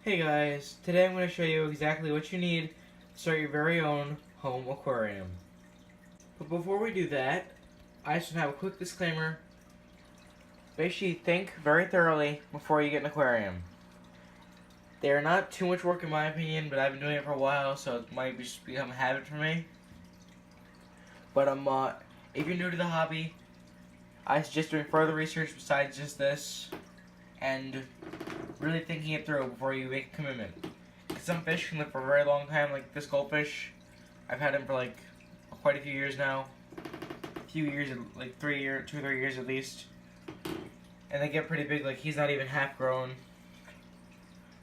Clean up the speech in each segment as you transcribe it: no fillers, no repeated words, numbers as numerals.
Hey guys, today I'm going to show you exactly what you need to start your very own home aquarium. But before we do that, I just have a quick disclaimer. Basically, think very thoroughly before you get an aquarium. They are not too much work in my opinion, but I've been doing it for a while, so it might just become a habit for me. But if you're new to the hobby, I suggest doing further research besides just this, and really thinking it through before you make a commitment. Some fish can live for a very long time, like this goldfish. I've had him for like quite a few years now. A few years, like 2 or 3 years at least. And they get pretty big, like he's not even half grown.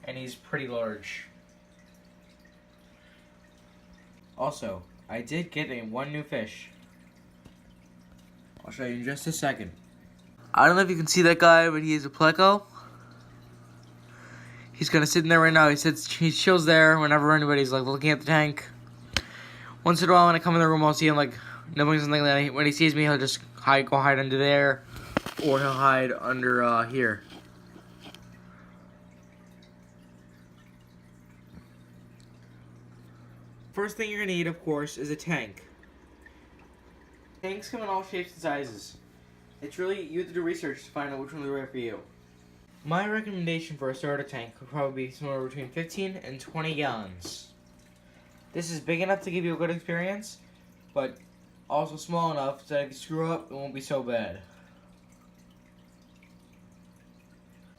And he's pretty large. Also, I did get one new fish. I'll show you in just a second. I don't know if you can see that guy, but he is a pleco. He's kind of sitting there right now. He chills there whenever anybody's like looking at the tank. Once in a while, when I come in the room, I'll see him like nibbling something. That when he sees me, he'll just go hide under there, or he'll hide under here. First thing you're gonna need, of course, is a tank. Tanks come in all shapes and sizes. It's really, you have to do research to find out which one is right for you. My recommendation for a starter tank would probably be somewhere between 15 and 20 gallons. This is big enough to give you a good experience, but also small enough so that if you screw up, it won't be so bad.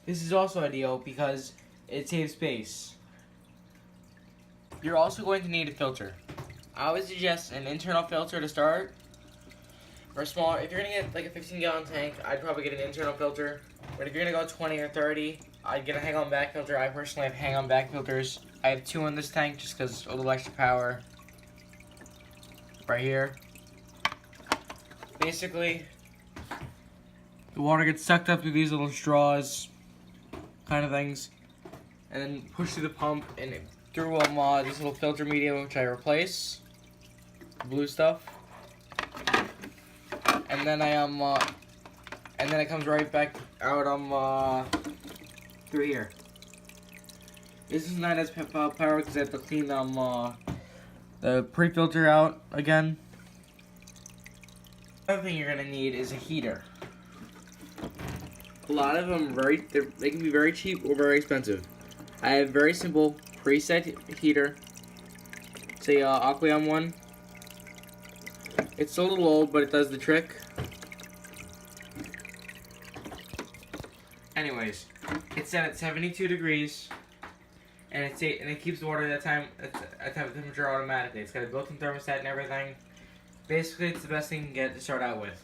This is also ideal because it saves space. You're also going to need a filter. I would suggest an internal filter to start. For a smaller, if you're gonna get like a 15-gallon tank, I'd probably get an internal filter. But if you're gonna go 20 or 30, I'd get a hang-on back filter. I personally have hang-on back filters. I have 2 in this tank just because of a little extra power. Right here. Basically, the water gets sucked up through these little straws, kind of things, and then pushed through the pump and through this little filter medium, which I replace, the blue stuff. And then and then it comes right back out through here. This is not as power because I have to clean the pre-filter out again. Another thing you're gonna need is a heater. A lot of them they can be very cheap or very expensive. I have a very simple preset heater. It's a aquarium one. It's a little old, but it does the trick. Anyways, it's set at 72 degrees, and it keeps the water at that temperature automatically. It's got a built-in thermostat and everything. Basically, it's the best thing you can get to start out with.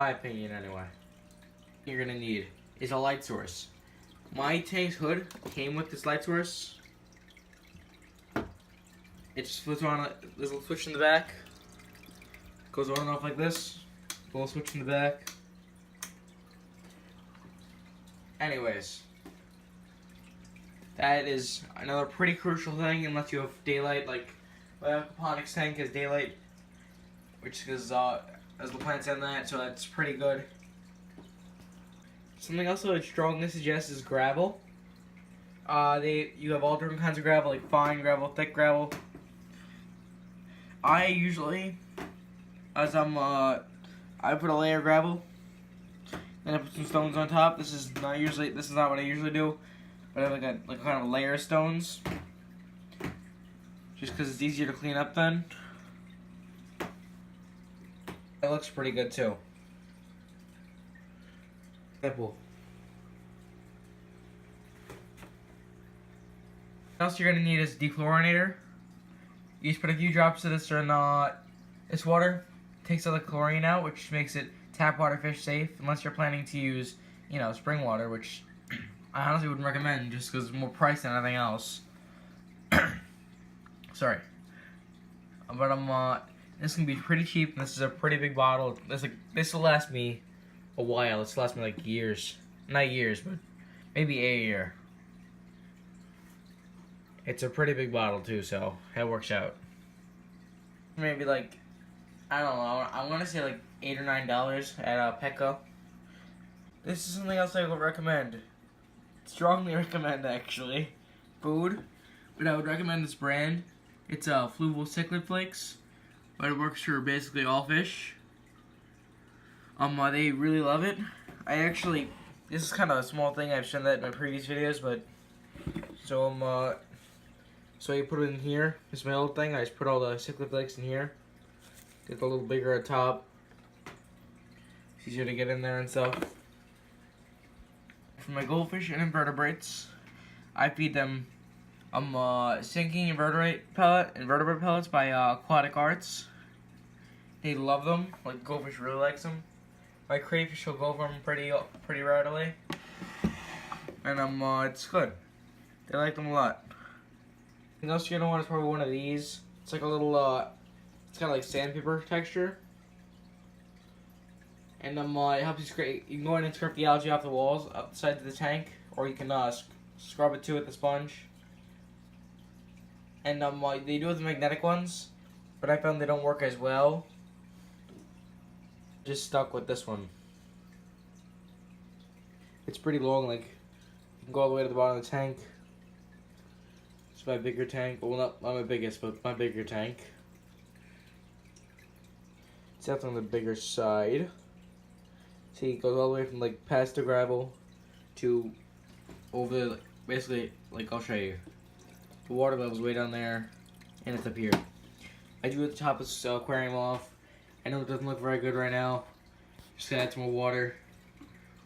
My opinion, anyway. You're gonna need is a light source. My tank's hood came with this light source. It just flips on. There's a little switch in the back. Goes on and off like this. A little switch in the back. Anyways, that is another pretty crucial thing unless you have daylight, like my aquaponics tank has daylight, which is as the plants in that, so that's pretty good. Something else I would strongly suggest is gravel. You have all different kinds of gravel, like fine gravel, thick gravel. I usually, I put a layer of gravel. Then I put some stones on top. This is not what I usually do, but I have like a kind of a layer of stones, just because it's easier to clean up then. It looks pretty good too. Simple. What else you're gonna need is a dechlorinator. You just put a few drops of this in this water. Takes all the chlorine out, which makes it tap water fish safe, unless you're planning to use, spring water, which I honestly wouldn't recommend just because it's more pricey than anything else. Sorry. But this can be pretty cheap, and this is a pretty big bottle. This will last me a while. This will last me like years. Not years, but maybe a year. It's a pretty big bottle too, so it works out. Maybe like, I don't know, I want to say like $8 or $9 at Petco. This is something else I would recommend. strongly recommend actually. Food, but I would recommend this brand. It's fluval cichlid flakes, but it works for basically all fish. They really love it. This is kind of a small thing. I've shown that in my previous videos, but so you put it in here. This is my old thing. I just put all the cichlid flakes in here. Get it a little bigger at top. It's easier to get in there and stuff. For my goldfish and invertebrates, I feed them sinking invertebrate pellets by Aquatic Arts. They love them. Like, goldfish really likes them. My crayfish will go for them pretty readily. And it's good. They like them a lot. And else you're gonna want is probably one of these. It's like a little it's kind of like sandpaper texture. And it helps you scrape. You can go in and scrape the algae off the walls, up the sides of the tank, or you can scrub it too with the sponge. And they do have the magnetic ones, but I found they don't work as well. Just stuck with this one. It's pretty long, like you can go all the way to the bottom of the tank. It's my bigger tank. Well, not my biggest, but my bigger tank. It's definitely on the bigger side. See, it goes all the way from like past the gravel to over, basically, like I'll show you. The water level's way down there, and it's up here. I do have to top this aquarium off. I know it doesn't look very good right now. Just gonna add some more water,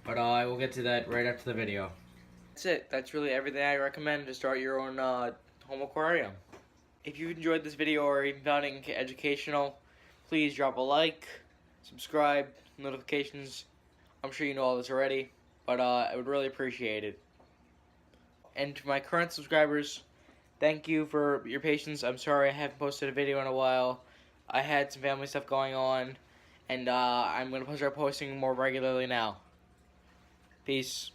but I will get to that right after the video. That's it. That's really everything I recommend to start your own home aquarium. If you enjoyed this video or even found it educational, please drop a like, subscribe, notifications. I'm sure you know all this already, but I would really appreciate it. And to my current subscribers, thank you for your patience. I'm sorry I haven't posted a video in a while. I had some family stuff going on, and I'm going to start posting more regularly now. Peace.